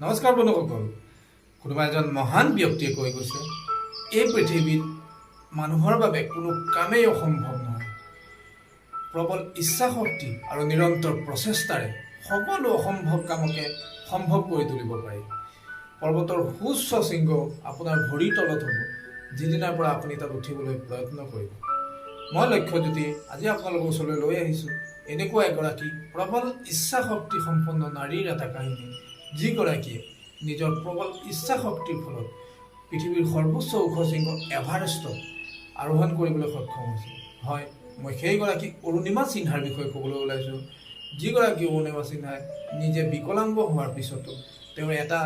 নমস্কাৰ বন্ধুসকল। কোনোবা এজন মহান ব্যক্তিয়ে কৈ গৈছে, এই পৃথিৱীত মানুহৰ বাবে কোনো কামেই অসম্ভৱ নহয়। প্ৰবল ইচ্ছাশক্তি আৰু নিৰন্তৰ প্ৰচেষ্টাৰে সকলো অসম্ভৱ কামকে সম্ভৱ কৰি তুলিব পাৰি। পৰ্বতৰ সুউচ্চ শৃংগ আপোনাৰ ভৰিৰ তলত হ'ব যিদিনাৰ পৰা আপুনি তাত উঠিবলৈ প্ৰয়ত্ন কৰিব। মই লক্ষ্যজ্যোতি আজি আপোনালোকৰ ওচৰলৈ লৈ আহিছোঁ এনেকুৱা এগৰাকী প্ৰবল ইচ্ছাশক্তি সম্পন্ন নাৰীৰ এটা কাহিনী, যিগৰাকীয়ে নিজৰ প্ৰবল ইচ্ছাশক্তিৰ ফলত পৃথিৱীৰ সৰ্বোচ্চ ওখ শৃংগ এভাৰেষ্টত আৰোহণ কৰিবলৈ সক্ষম হৈছিল। হয়, মই সেইগৰাকী অৰুণিমা সিনহাৰ বিষয়ে ক'বলৈ ওলাইছোঁ, যিগৰাকী অৰুণিমা সিনহাই নিজে বিকলাংগ হোৱাৰ পিছতো তেওঁ এটা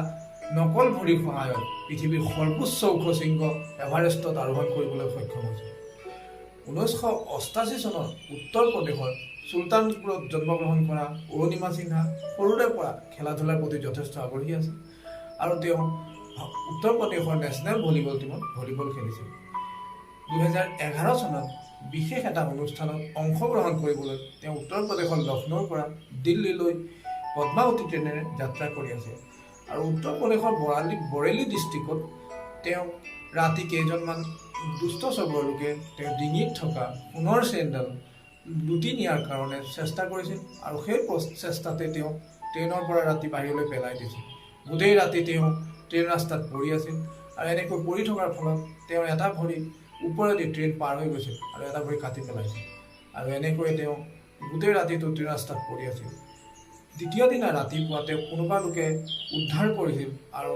নকল ভৰিৰ সহায়ত পৃথিৱীৰ সৰ্বোচ্চ ওখ শৃংগ এভাৰেষ্টত আৰোহণ কৰিবলৈ সক্ষম হৈছিল। 1988 চনত উত্তৰ প্ৰদেশৰ চুলতানপুৰত জন্মগ্ৰহণ কৰা অৰুণিমা সিনহা সৰুৰে পৰা খেলা ধূলাৰ প্ৰতি যথেষ্ট আগ্ৰহী আছিল আৰু তেওঁ উত্তৰ প্ৰদেশৰ নেশ্যনেল ভলীবল টীমত ভলীবল খেলিছিল। 2011 চনত বিশেষ এটা অনুষ্ঠানত অংশগ্ৰহণ কৰিবলৈ তেওঁ উত্তৰ প্ৰদেশৰ লক্ষ্ণৌৰ পৰা দিল্লীলৈ পদ্মাৱতী ট্ৰেইনেৰে যাত্ৰা কৰি আছে আৰু উত্তৰ প্ৰদেশৰ বৰেলী ডিষ্ট্ৰিক্টত তেওঁ ৰাতি কেইজনমান দুষ্ট স্বভাৱৰ লোকে তেওঁ ডিঙিত থকা সোণৰ চেইনডাল লুটি নিয়াৰ কাৰণে চেষ্টা কৰিছিল আৰু সেই প্ৰচেষ্টাতে তেওঁ ট্ৰেইনৰ পৰা ৰাতি বাহিৰলৈ পেলাই দিছিল। গোটেই ৰাতি তেওঁ ট্ৰেইন ৰাস্তাত পৰি আছিল আৰু এনেকৈ পৰি থকাৰ ফলত তেওঁৰ এটা ভৰি ওপৰেদি ট্ৰেইন পাৰ হৈ গৈছিল আৰু এটা ভৰি কাটি পেলাইছিল আৰু এনেকৈ তেওঁ গোটেই ৰাতিটো ট্ৰেইন ৰাস্তাত পৰি আছিল। দ্বিতীয় দিনা ৰাতিপুৱা তেওঁ কোনোবা লোকে উদ্ধাৰ কৰিছিল আৰু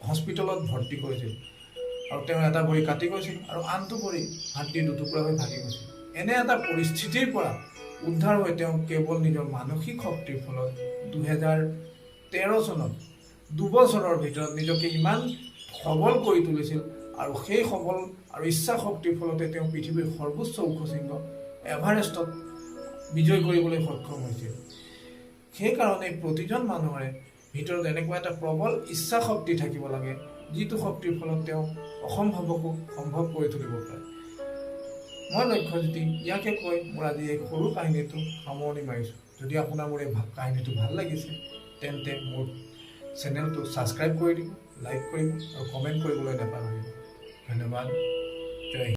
হস্পিটেলত ভৰ্তি কৰিছিল আৰু তেওঁ এটা ভৰি কাটি গৈছিল আৰু আনটো ভৰি হাড়দিৰ দুটুকুৰা হৈ ভাগি গৈছিল। এনে এটা পৰিস্থিতিৰ পৰা উদ্ধাৰ হৈ তেওঁ কেৱল নিজৰ মানসিক শক্তিৰ ফলত 2013 চনত দুবছৰৰ ভিতৰত নিজকে ইমান সবল কৰি তুলিছিল আৰু সেই সবল আৰু ইচ্ছা শক্তিৰ ফলতে তেওঁ পৃথিৱীৰ সৰ্বোচ্চ ওখ শৃংগ এভাৰেষ্টত বিজয় কৰিবলৈ সক্ষম হৈছিল। সেইকাৰণে প্ৰতিজন মানুহৰে ভিতৰত এনেকুৱা এটা প্ৰবল ইচ্ছা শক্তি থাকিব লাগে, যিটো শক্তিৰ ফলত তেওঁ অসম্ভৱকো সম্ভৱ কৰি তুলিব পাৰে। মই লক্ষ্যজ্যোতি ইয়াকে কৈ মোৰ আজি এই সৰু কাহিনীটো সামৰণি মাৰিছোঁ। যদি আপোনাৰ মোৰ এই কাহিনীটো ভাল লাগিছে তেন্তে মোৰ চেনেলটো ছাবস্ক্ৰাইব কৰি দিব, লাইক কৰিব আৰু কমেণ্ট কৰিবলৈ নাপাহৰিব। ধন্যবাদ।